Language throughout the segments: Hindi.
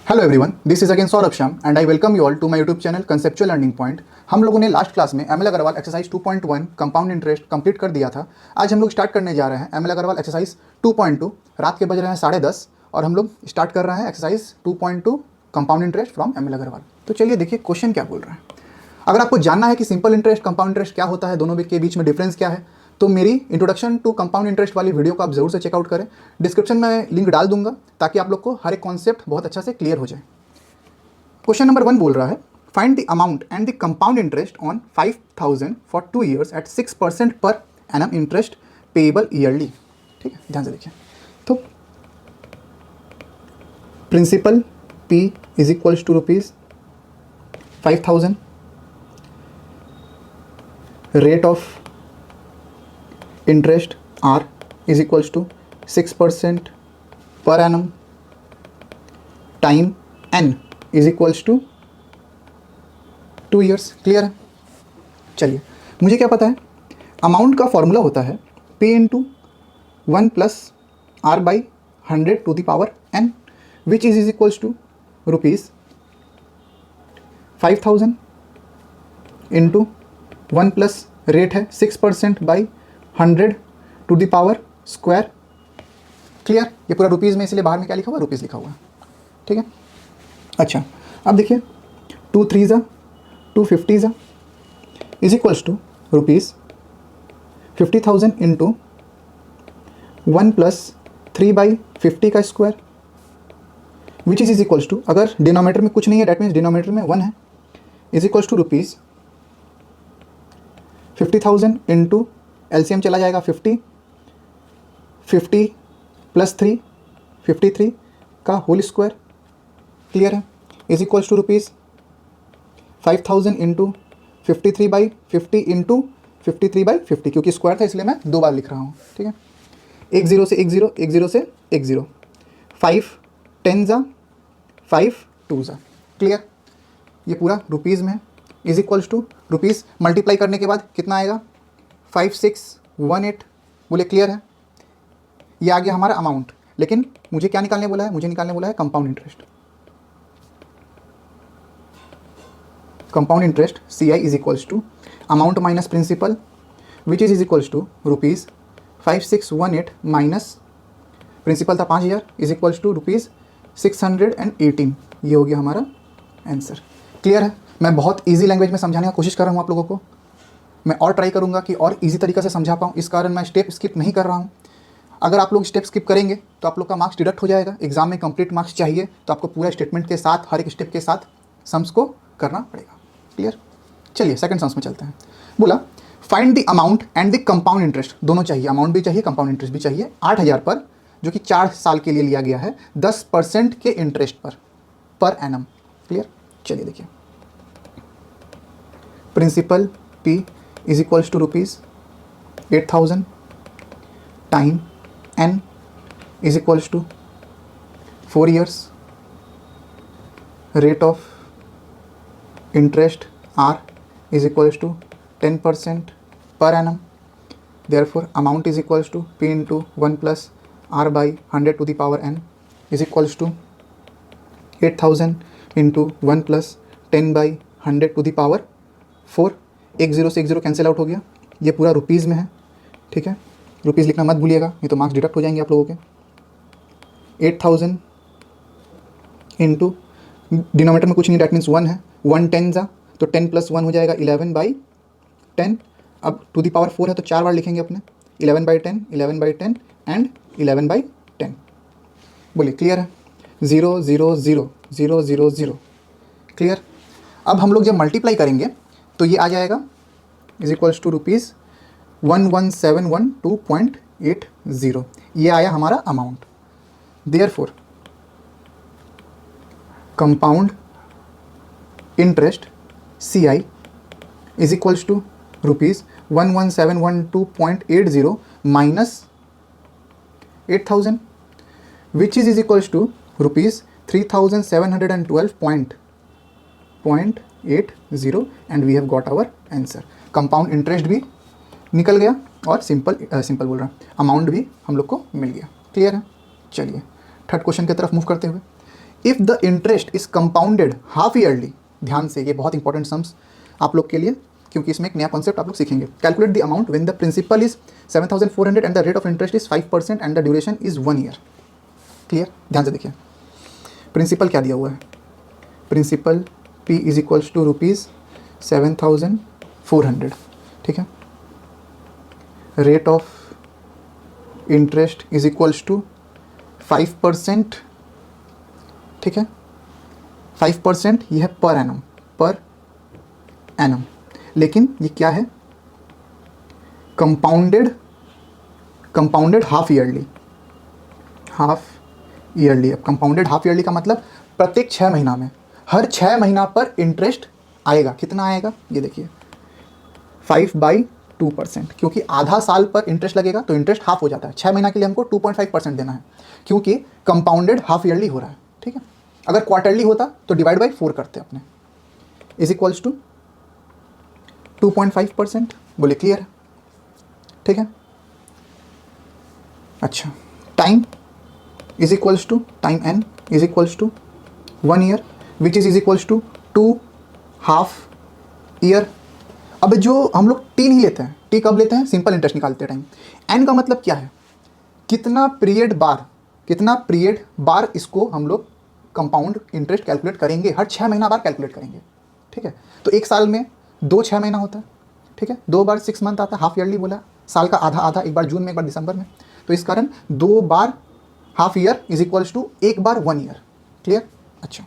Hello everyone, this is again Saurabh Shyam and I welcome you all to my YouTube channel conceptual learning point. हम लोगों ने लास्ट क्लास में ML Agrawal exercise 2.1 compound interest complete कर दिया था। आज हम लोग स्टार्ट करने जा रहे हैं एमएल अग्रवाल एक्सरसाइज 2.2। रात के बज रहे हैं 10:30 और हम लोग स्टार्ट कर रहे हैं exercise 2.2 compound interest from ML Agrawal. तो चलिए देखिए क्वेश्चन क्या बोल रहा है। अगर आपको जानना है कि सिंपल इंटरेस्ट कंपाउंड इंटरेस्ट क्या होता है, दोनों के बीच में डिफरेंस क्या है, तो मेरी इंट्रोडक्शन टू कंपाउंड इंटरेस्ट वाली वीडियो को आप जरूर से चेकआउट करें। डिस्क्रिप्शन में लिंक डाल दूंगा ताकि आप लोग को हर एक कॉन्सेप्ट बहुत अच्छा से क्लियर हो जाए। क्वेश्चन नंबर 1 बोल रहा है, find the amount and the compound interest on 5000 for 2 years at 6% per annum interest payable yearly. ठीक है, ध्यान से देखिए। तो principal P is equals to ₹5000, rate of interest R is equals to 6% per annum, time N is equals to 2 years। Clear है? चलिए, मुझे क्या पता है, अमाउंट का फॉर्मूला होता है P into 1 plus R by 100 to the power N, which is equals to ₹5000 into 1 plus rate है 6% by 100 to the power square. Clear? ये पूरा रुपीज़ में, इसलिए बाहर में क्या लिखा हुआ, रुपीज़ लिखा हुआ है। ठीक है, अच्छा अब देखिए, 2 3 250 is equals to ₹50,000 into 1 plus 3/50 का square, which is equals to, अगर डिनोमिनेटर में कुछ नहीं है डैट मीन्स डिनोमिनेटर में 1 है, is equals to ₹50,000 into LCM चला जाएगा 50 प्लस 3 53 का होल स्क्वायर। क्लियर है? Is equals to ₹5000 into 53/50 into 53/50, क्योंकि स्क्वायर था इसलिए मैं 2 बार लिख रहा हूँ। ठीक है, 1 0 से 1 0, 1 0 से 1 0, 5 10 जा 5 2 जा। क्लियर? ये पूरा रुपीज़ में is equals to rupees multiply करने के बाद कितना आएगा, 5618। बोले क्लियर है? ये आ गया हमारा अमाउंट। लेकिन मुझे क्या निकालने बोला है, मुझे निकालने बोला है compound interest. Compound interest CI is equals to amount minus principal, which is equals to ₹5618 minus principal था 5000 इज इक्वल्स टू ₹618। ये हो गया हमारा आंसर। क्लियर है? मैं बहुत इजी लैंग्वेज में समझाने की कोशिश कर रहा हूँ आप लोगों को। मैं और ट्राई करूँगा कि और इजी तरीके से समझा पाऊँ, इस कारण मैं स्टेप स्किप नहीं कर रहा हूँ। अगर आप लोग स्टेप स्किप करेंगे तो आप लोग का मार्क्स डिडक्ट हो जाएगा। एग्जाम में कंप्लीट मार्क्स चाहिए तो आपको पूरा स्टेटमेंट के साथ, हर एक स्टेप के साथ सम्स को करना पड़ेगा। क्लियर? चलिए सेकंड सम्स में चलते हैं। बोला, find the amount and the compound interest, दोनों चाहिए, अमाउंट भी चाहिए, कंपाउंड इंटरेस्ट भी चाहिए। 8000 पर, जो कि 4 साल के लिए लिया गया है, 10% के इंटरेस्ट पर एनम। क्लियर? चलिए देखिए, principal P is equals to ₹8000, time N is equals to 4 years, rate of interest R is equals to 10% per annum. Therefore, amount is equals to P into 1 plus R by 100 to the power N is equals to 8000 into 1 plus 10 by 100 to the power 4। 1 0 से 1 0 कैंसिल आउट हो गया। ये पूरा रुपीज़ में है। ठीक है, रुपीज़ लिखना मत भूलिएगा, नहीं तो मार्क्स डिडक्ट हो जाएंगे आप लोगों के। 8000 इंटू डिनोमिनेटर में कुछ नहीं, डैट मीन्स 1 है, 1 10 जा तो 10 प्लस 1 हो जाएगा 11/10। अब टू दी पावर 4 है तो 4 बार लिखेंगे अपने, 11/10, 11/10 एंड 11/10। बोलिए क्लियर है? 0 0 0 0 0 0। क्लियर? अब हम लोग जब मल्टीप्लाई करेंगे तो ये आ जाएगा इज इक्वल्स टू ₹11712.80। ये आया हमारा amount. Therefore compound interest CI is equals to ₹11712.80 minus 8000, which is equals to ₹3712.80, and we have got our answer। Compound interest भी निकल गया और सिंपल बोल रहा अमाउंट भी हम लोग को मिल गया। क्लियर है? चलिए थर्ड क्वेश्चन की तरफ मूव करते हुए, if the interest is compounded half yearly, ध्यान से ये बहुत इंपॉर्टेंट सम्स आप लोग के लिए, क्योंकि इसमें एक नया कॉन्सेप्ट आप लोग सीखेंगे। Calculate the amount when the principal is 7,400 and the rate of interest is 5% and the duration is 1 year. Clear, ध्यान से देखिए। प्रिंसिपल क्या दिया हुआ है, principal P is equals to ₹7,400, ठीक है। Rate of interest is equals to 5%, ठीक है। 5% ये है पर एनम, लेकिन ये क्या है, कंपाउंडेड हाफ ईयरली। अब कंपाउंडेड हाफ ईयरली का मतलब प्रत्येक 6 महीना में, हर 6 महीना पर इंटरेस्ट आएगा। कितना आएगा, ये देखिए 5/2%, क्योंकि आधा साल पर इंटरेस्ट लगेगा तो इंटरेस्ट हाफ हो जाता है। 6 महीना के लिए हमको 2.5% देना है, क्योंकि कंपाउंडेड हाफ ईयरली हो रहा है, ठीक है। अगर क्वार्टरली होता तो डिवाइड बाई 4 करते अपने, इज इक्वल्स टू 2.5%। बोले क्लियर है, ठीक है। अच्छा, time is equals to time n is equals to 1 year, which is equals to 2 half year. अब जो हम लोग टी नहीं लेते हैं, टी कब लेते हैं, सिंपल इंटरेस्ट निकालते टाइम। एन का मतलब क्या है, कितना पीरियड बार इसको हम लोग कंपाउंड इंटरेस्ट कैलकुलेट करेंगे, हर 6 महीना बार कैलकुलेट करेंगे, ठीक है। तो एक साल में 2 6 महीना होता है, ठीक है। 2 बार 6 मंथ आता है, हाफ ईयरली बोला, साल का आधा आधा, एक बार जून में एक बार दिसंबर में, तो इस कारण 2 बार half year is equals to 1 बार 1 ईयर। क्लियर। अच्छा,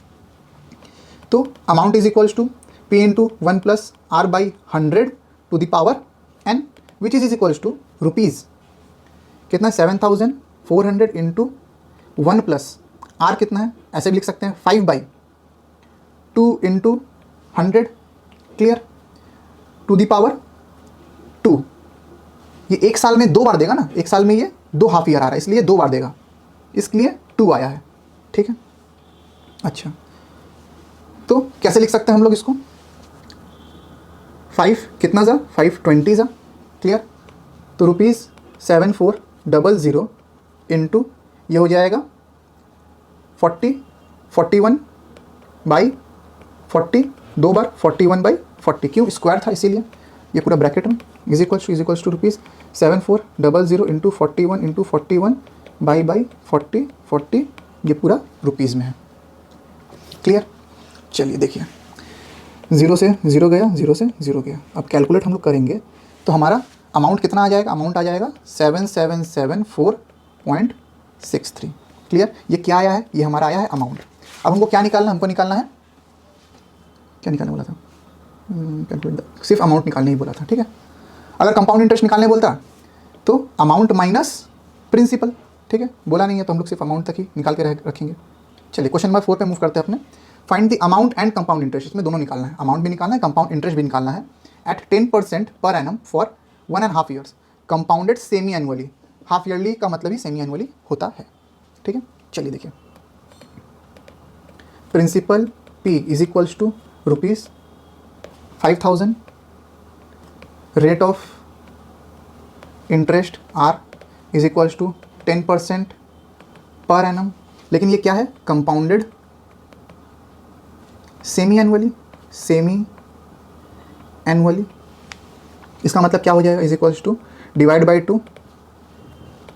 तो amount is equals to P into 1 plus R by 100 to the power n, which is equals to rupees कितना, 7,400 इंटू 1 प्लस R कितना है, ऐसे भी लिख सकते हैं 5/2 into 100, clear, to the power 2। ये एक साल में 2 बार देगा ना, एक साल में ये 2 हाफ ईयर आ रहा है, इसलिए 2 बार देगा, इसलिए 2 आया है, ठीक है। अच्छा, तो कैसे लिख सकते हैं हम लोग इसको, 5 कितना जा, 520 जा, क्लियर। तो ₹7400 इंटू ये हो जाएगा 41/40, 2 बार 41/40, क्यों, स्क्वायर था इसीलिए, ये पूरा ब्रैकेट में, is equals to ₹7400 into 41 into 41/40, ये पूरा रुपीज़ में है, क्लियर। चलिए देखिए, 0 से 0 गया, 0 से 0 गया। अब कैलकुलेट हम लोग करेंगे तो हमारा अमाउंट कितना आ जाएगा, अमाउंट आ जाएगा 7774.63, क्लियर। ये क्या आया है, ये हमारा आया है अमाउंट। अब हमको क्या निकालना है, हमको निकालना है, क्या निकालने बोला था, कैलकुलेट सिर्फ अमाउंट निकालने ही बोला था, ठीक है। अगर कंपाउंड इंटरेस्ट निकालने बोलता तो अमाउंट माइनस प्रिंसिपल, ठीक है, बोला नहीं है तो हम लोग सिर्फ अमाउंट तक ही निकाल के रखेंगे। चलिए क्वेश्चन नंबर 4 पे मूव करते हैं अपने। Find the amount and compound interest, इसमें दोनों निकालना है, अमाउंट भी निकालना है, कंपाउंड इंटरेस्ट भी निकालना है, at 10% per annum for 1.5 years, compounded semi annually. Half yearly का मतलब ही सेमी एनुअली होता है, ठीक है। चलिए देखिए, principal P is equals to ₹5,000, rate of interest R is equals to 10% per annum, लेकिन ये क्या है, कंपाउंडेड सेमी एनुअली, इसका मतलब क्या हो जाएगा, is equals to divide by 2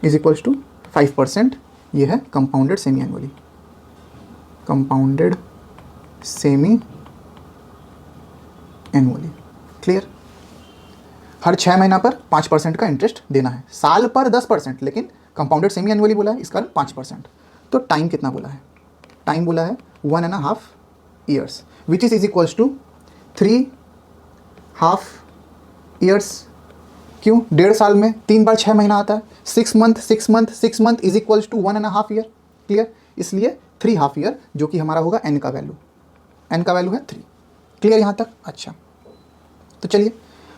is equals to 5%, ये है कंपाउंडेड सेमी एनुअली, क्लियर। हर 6 महीना पर 5% का इंटरेस्ट देना है, साल पर 10%, लेकिन कंपाउंडेड सेमी एनुअली बोला है, इसका 5%। तो टाइम कितना बोला है, टाइम बोला है 1.5 years, which is equals to 3 half years. क्यों, 1.5 साल में 3 बार 6 महीना आता है, 6 month is equals to 1.5 year, clear. इसलिए 3 हाफ ईयर, जो कि हमारा होगा n का वैल्यू है 3, क्लियर यहाँ तक। अच्छा, तो चलिए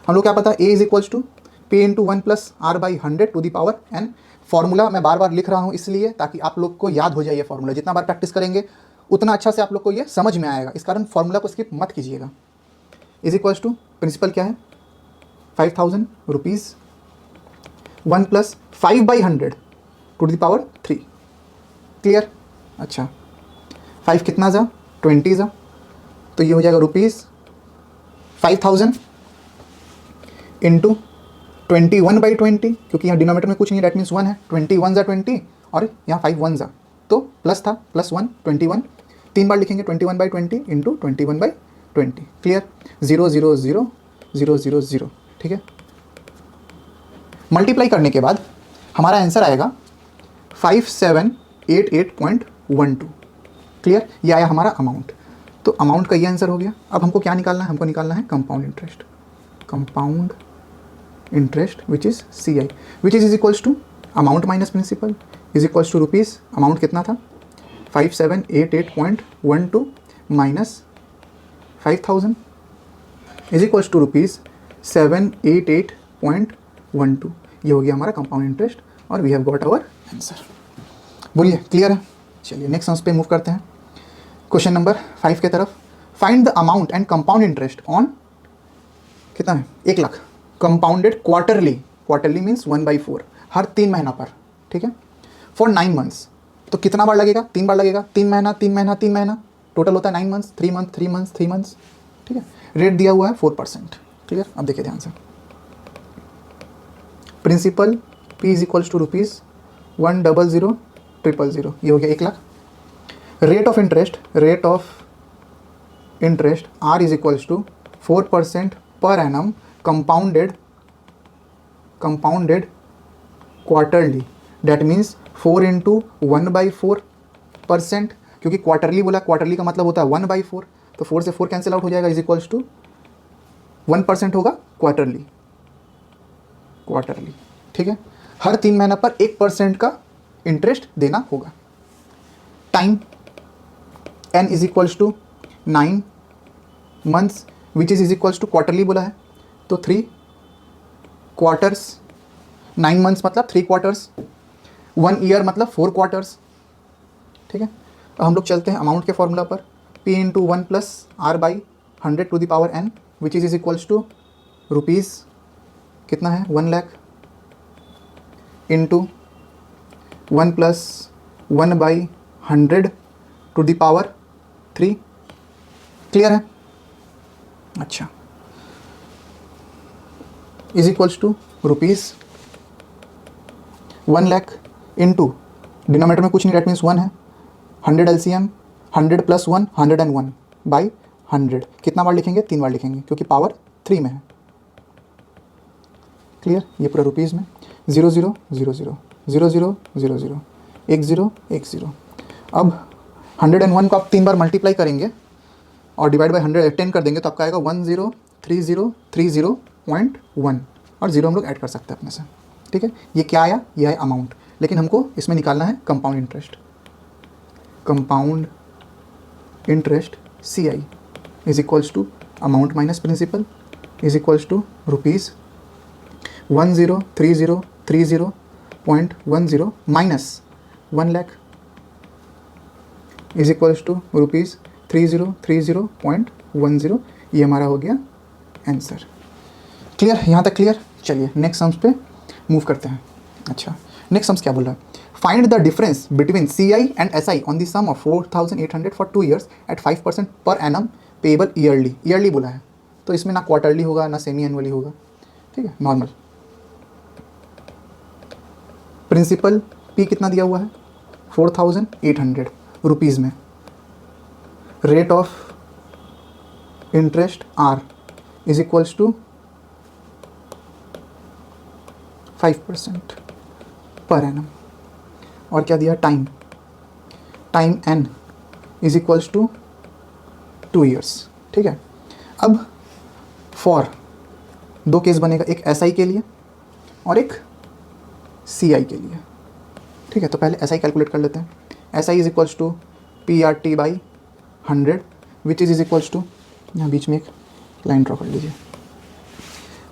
हम लोग क्या पता, a is equals to P into 1 plus R by 100 to the power n। Formula मैं बार बार लिख रहा हूँ इसलिए ताकि आप लोग को याद हो जाए ये फॉर्मूला, जितना बार प्रैक्टिस करेंगे उतना अच्छा से आप लोग को ये समझ में आएगा, इस कारण फॉर्मूला को स्किप मत कीजिएगा। इज इक्वल्स टू प्रिंसिपल क्या है, 5,000 rupees, 1 plus 5/100 to the power 3, clear. अच्छा, 5 कितना जा 20 जा, तो ये हो जाएगा ₹5000 इंटू 21/20, क्योंकि यहाँ डिनोमीटर में कुछ नहीं, डेट मीन्स 1 है, 21 जा 20 और यहाँ 5 1 जा, तो प्लस था, +1 21, 3 बार लिखेंगे 21/20 इंटू 21/20, क्लियर, 0 0 0 0 0 0, ठीक है। मल्टीप्लाई करने के बाद हमारा आंसर आएगा 5788.12, क्लियर, ये आया हमारा अमाउंट। तो अमाउंट का ये आंसर हो गया। अब हमको क्या निकालना है, हमको निकालना है compound interest which is CI, which is equals to amount minus principal is equals to rupees, amount कितना था 5788.12 माइनस 5000 इज इक्वल्स टू ₹788.12, ये हो गया हमारा कंपाउंड इंटरेस्ट और we have got our answer. बोलिए क्लियर है। चलिए नेक्स्ट सम्स पे मूव करते हैं, क्वेश्चन नंबर 5 के तरफ। Find the amount and compound interest on, कितना है 1 लाख, कंपाउंडेड क्वार्टरली मीन्स 1/4, हर 3 महीना पर, ठीक है, फॉर 9 मंथ्स। तो कितना बार लगेगा, 3 बार लगेगा, 3 महीना 3 महीना 3 महीना, टोटल होता है 9 मंथ्स, 3 मंथ 3 मंथ्स 3 मंथ्स, ठीक है। रेट दिया हुआ है 4%, क्लियर। अब देखिए ध्यान से, principal P is equals to ₹100,000, ये हो गया 1 lakh. Rate of interest R is equals to 4% per annum, compounded quarterly, that means 4 into 1/4%, क्योंकि क्वार्टरली बोला, क्वार्टरली का मतलब होता है 1/4, तो 4 से 4 कैंसिल आउट हो जाएगा, इज इक्वल्स टू 1% होगा क्वार्टरली, ठीक है। हर 3 महीना पर 1% का इंटरेस्ट देना होगा। Time N is equals to 9 months which is equals to quarterly बोला है, तो 3 क्वार्टर्स, 9 मंथ्स मतलब 3 क्वार्टर्स, 1 ईयर मतलब 4 क्वार्टर्स, ठीक है। अब हम लोग चलते हैं अमाउंट के फॉर्मूला पर, P into 1 plus R/100⁴ which is equals to rupees, कितना है 1 लाख, इंटू 1 प्लस 1/100⁵, क्लियर है। अच्छा, is equals to rupees 1 lakh into, denominator में कुछ नहीं, डेट मीन्स 1 है, 100 LCM, 100 + 1 101/100, कितना बार लिखेंगे, 3 बार लिखेंगे, क्योंकि पावर 3 में है, क्लियर। ये पूरा रुपीज़ में 0 0 0 0 0 0 0 0 1 0 1 0। अब 101 को आप 3 बार मल्टीप्लाई करेंगे और डिवाइड बाई 110 कर देंगे, तो आपका आएगा 103030.1 और 0 हम लोग ऐड कर सकते हैं अपने से, ठीक है। ये क्या आया, ये आया अमाउंट, लेकिन हमको इसमें निकालना है compound interest CI is equals to amount minus principal is equals to rupees 103030.10 minus 1 lakh is equals to rupees 3030.10, ये हमारा हो गया आंसर, क्लियर, यहाँ तक क्लियर। चलिए नेक्स्ट सम्स पे मूव करते हैं। अच्छा, नेक्स्ट सम्स क्या बोल रहा है, find the difference between CI and SI on the sum of 4800 for 2 years at 5% per annum payable yearly बोला है, तो इसमें ना क्वार्टरली होगा ना सेमी एनुअली होगा, ठीक है, नॉर्मल। प्रिंसिपल P कितना दिया हुआ है 4800 रुपीज़ में, rate of interest R is equals to 5% per annum, और क्या दिया, time N is equals to 2 years, ठीक है। अब फॉर 2 केस बनेगा, एक SI के लिए और एक CI के लिए, ठीक है। तो पहले SI कैलकुलेट कर लेते हैं। SI is equals to PRT/100 which is equals to, यहाँ बीच में एक लाइन ड्रॉ कर लीजिए।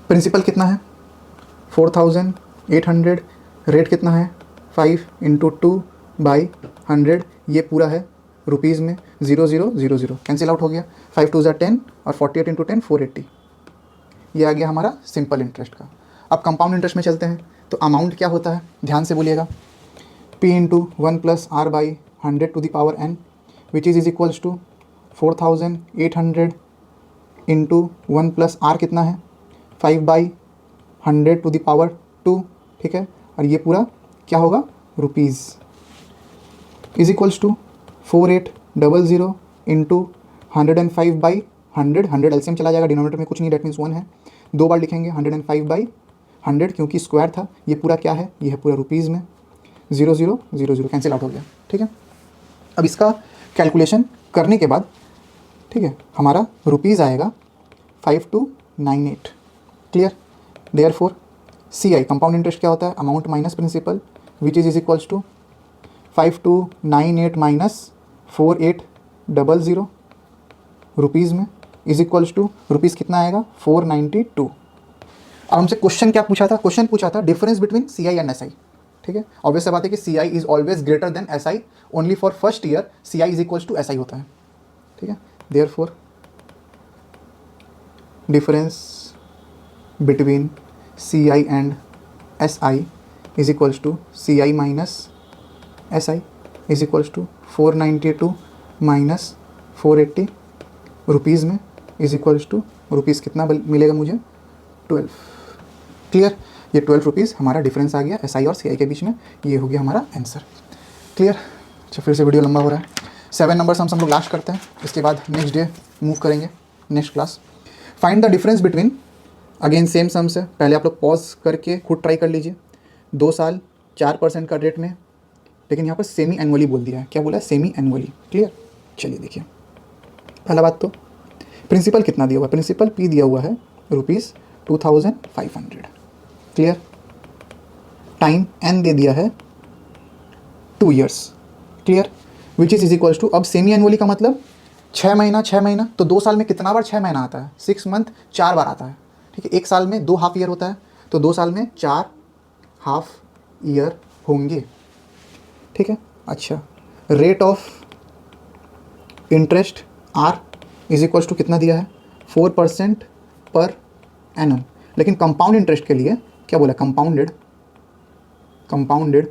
प्रिंसिपल कितना है 4800, रेट कितना है 5 × 2/100, ये पूरा है रुपीज़ में 0 0 0 0 कैंसिल आउट हो गया, 5 2 10 और 48 × 10 480, ये आ गया हमारा सिंपल इंटरेस्ट का। अब कंपाउंड इंटरेस्ट में चलते हैं, तो अमाउंट क्या होता है ध्यान से बोलिएगा, P × 1 + R/100⁴ which is equals to 4800 into 1 plus R कितना है 5/100 टू द पावर 2, ठीक है। और ये पूरा क्या होगा rupees is equals to 4800 into 105/100, 100 LCM चला जाएगा, डिनोमिनेटर में कुछ नहीं, डेट मीन्स 1 है, 2 बार लिखेंगे 105/100 क्योंकि स्क्वायर था। ये पूरा क्या है, ये है पूरा रुपीज़ में, 0000 कैंसिल आउट हो गया, ठीक है। अब इसका कैलकुलेशन करने के बाद, ठीक है, हमारा रुपीज़ आएगा 5298, clear. Therefore CI compound interest क्या होता है, amount minus principal, which is equals to 5298 minus 4800 rupees में इज इक्वल्स टू रुपीज़ कितना आएगा 492। अब हमसे क्वेश्चन क्या पूछा था, क्वेश्चन पूछा था difference between CI and SI, ठीक है। ऑब्वियस सा बात है कि CI is always greater than SI, only for first year CI is equals to SI होता है, ठीक है। Therefore difference between CI and SI is equals to CI minus SI is equals to 492 minus 480 rupees में इज इक्वल्स टू रुपीज़ कितना मिलेगा मुझे 12, क्लियर। ये 12 रुपीज़ हमारा डिफरेंस आ गया SI और CI के बीच में, ये हो गया हमारा आंसर, क्लियर। अच्छा, फिर से वीडियो लंबा हो रहा है, 7 नंबर हम लोग लास्ट करते हैं, इसके बाद नेक्स्ट डे मूव करेंगे next class. Find the difference between, again same sums है, पहले आप लोग पॉज करके खुद ट्राई कर लीजिए। 2 साल 4% का रेट में, लेकिन यहाँ पर सेमी एनुअली बोल दिया है, क्या बोला है सेमी एनुअली, क्लियर। चलिए देखिए, पहला बात तो प्रिंसिपल कितना दिया हुआ है, प्रिंसिपल P दिया हुआ है ₹2500, क्लियर। टाइम N दे दिया है 2 years, clear, which is equals to, अब सेमी एनुअली का मतलब 6 महीना 6 महीना, तो 2 साल में कितना बार 6 महीना आता है, 6 मंथ 4 बार आता है, ठीक है। 1 साल में 2 हाफ ईयर होता है, तो 2 साल में 4 हाफ ईयर होंगे, ठीक है। अच्छा, rate of interest R is equals to कितना दिया है 4% पर एनम, लेकिन कंपाउंड इंटरेस्ट के लिए क्या बोला, compounded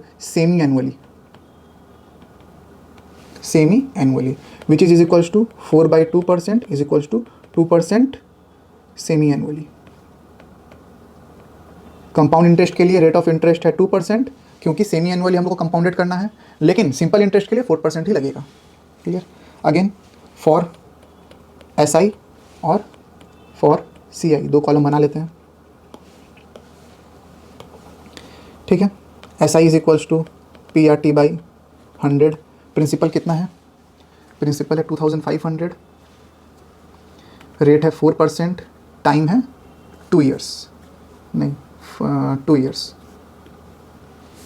semi annually which is equals to 4/2% is equals to 2% semi annually. Compound interest के लिए रेट ऑफ इंटरेस्ट है 2%, क्योंकि सेमी एनुअली हम लोग को कंपाउंडेड करना है, लेकिन सिंपल इंटरेस्ट के लिए 4% ही लगेगा, क्लियर। अगेन फॉर SI और फॉर CI 2 कॉलम बना लेते हैं, ठीक है। SI is equals to PRT/100, principal कितना है, प्रिंसिपल है 2500, रेट है 4%, टाइम है 2 ईयर्स, नहीं 2 ईयर्स,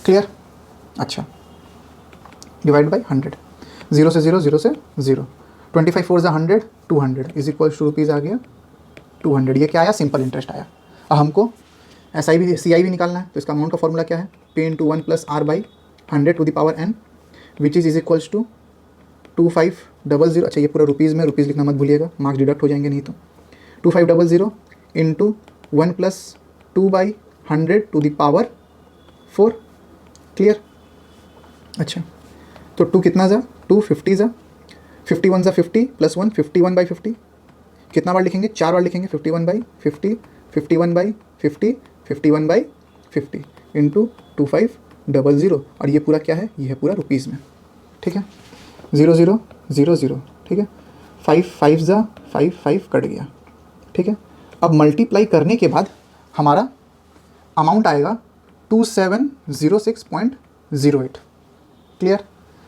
क्लियर। अच्छा, डिवाइड बाई 100, 0 से 0, 0 से 0, 25 4 100, 200 इज इक्वल्स टू रुपीज़ आ गया 200। ये क्या आया, सिंपल इंटरेस्ट आया। अब हमको SI भी CI भी निकालना है, तो इसका अमाउंट का फॉर्मूला क्या है, P into 1 plus R/100 to the power N, which is equals to 2500। अच्छा, ये पूरा रुपीज़ में, रुपीज़ लिखना मत भूलिएगा, मार्क्स डिडक्ट हो जाएंगे नहीं तो। 2500 into 1 plus 2/100 to the power 4, clear. अच्छा, तो 2 कितना जा 2 50 जा, 51 जा 50 प्लस 1 51/50, कितना बार लिखेंगे 4 बार लिखेंगे, 51/50 51/50 51/50 इंटू 2500, और ये पूरा क्या है, ये है पूरा रुपीज़ में, ठीक है। 0000, ठीक है। 5 5 जा 5 5 कट गया, ठीक है। अब मल्टीप्लाई करने के बाद हमारा अमाउंट आएगा 2706.08, clear.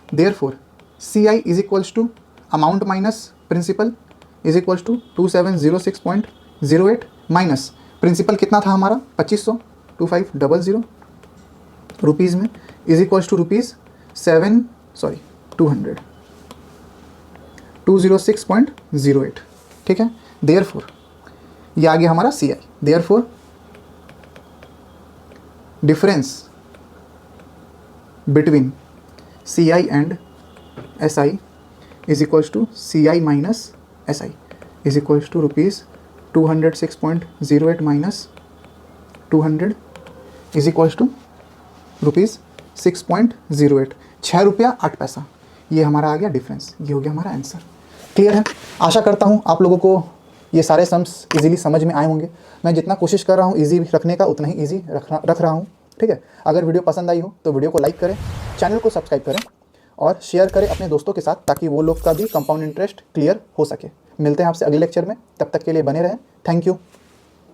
Therefore CI is equals to amount minus principal is equals to 2706.08 minus principal कितना था हमारा 2500, 2500 रुपीज़ में इज इक्वल्स टू रुपीज़ 200 206.08, ठीक है। देयरफॉर ये आ गया हमारा CI। Therefore difference between CI and SI is equals to CI minus SI is equals to rupees 206.08 minus 200 is equals to rupees 6.08, 6 रुपया 8 पैसा। ये हमारा आ गया डिफरेंस, ये हो गया हमारा आंसर। क्लियर है? आशा करता हूँ आप लोगों को ये सारे सम्स इजीली समझ में आए होंगे। मैं जितना कोशिश कर रहा हूँ इजी रखने का उतना ही इजी रख रहा हूँ। ठीक है, अगर वीडियो पसंद आई हो तो वीडियो को लाइक करें, चैनल को सब्सक्राइब करें और शेयर करें अपने दोस्तों के साथ, ताकि वो लोग का भी कंपाउंड इंटरेस्ट क्लियर हो सके। मिलते हैं आपसे अगले लेक्चर में, तब तक के लिए बने रहें। Thank you.